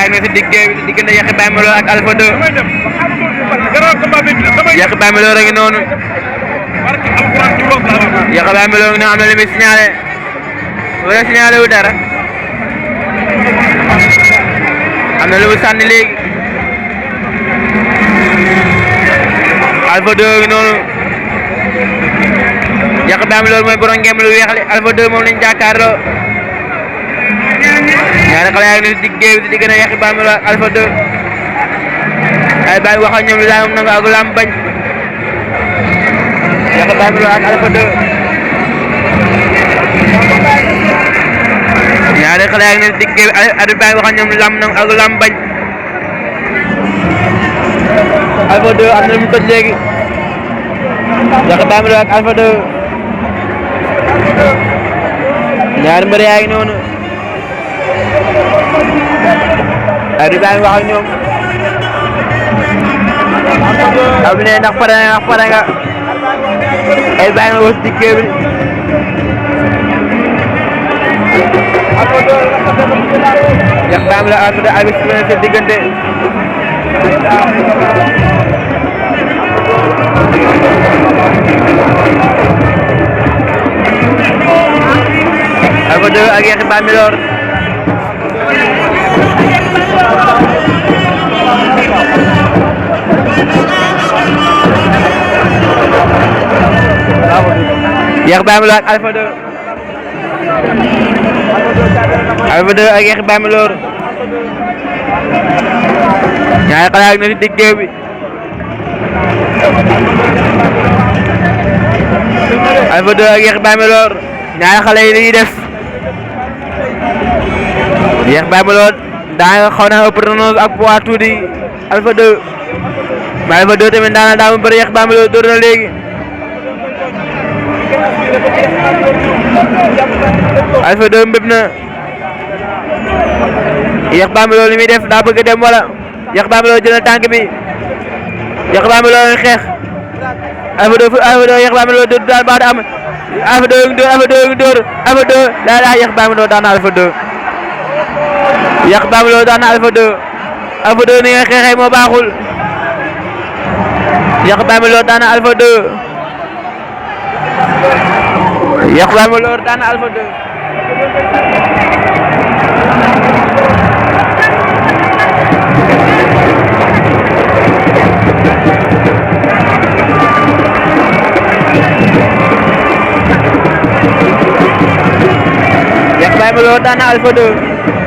xale nga si diggante Yakhya Baye Malo ak Alpha 2. Yakhya Baye Malo rek noonu. Yakhya Baye Malo am na lu muy signalé wala signalé wu dara am na lu mu sànni léegi. Alpha 2 noonu. Yakhya Baye Malo mooy borom ngeen lu weex li Alpha 2 moom lañ jàkkaarloo. ñaari xale yaa ngi ne si diggante Yakhya Baye Malo ak Alpha 2 ay baay wax ak ñoom lu daal nangu ak lam bañ. Yakhya Baye Malo ak Alpha 2 ñaari xale yaa ngi ne si digg ay baay wax ak ñoom lam nangu ak lam bañ. Alpha 2 am na lu mu toj léegi. Yakhya Baye Malo ak Alpha 2 ñaari mbër yaa ngi noonu. ay di baay wax ak ñoom. am ne ndax pare nga ay baay nga wax digg bi. Yakhya Baye Malo Alpha 2 ak seen diggante. Alpha 2 ak Yakhya Baye Malo. Yakhya Baye Malo ak Alpha 2. Alpha 2 ak Yakhya Baye Malo. ñaari xale ak na ci digg bi. Alpha 2 ak Yakhya Baye Malo. ñaari xale yi dañuy def. Yakhya Baye Malo daa xaw naa ëpp pronos ak poids tuuti Alpha 2. mais Alpha 2 tamit daa mu bëri Yakhya Baye Malo dóor na léegi. Alpha 2 mbëb na. Yakhya Baye Malo li muy def daa bëgg dem wala Yakhya Baye Malo jël na tànk bi. Yakhya Baye Malo xeex. Alpha 2 Yakhya Baye Malo dóor daal baax na am. Alpha 2 dóor Alpha 2 daa Yakhya Baye Malo daan na Alpha 2. Yakhya Baye Malo daan na Alpha 2. Alpha 2 ni nga xeexee moo baaxul. Yakhya Baye Malo daan na Alpha 2. Yakhya Baye Malo daan na Alpha 2. Yakhya Baye Malo daan na Alpha 2.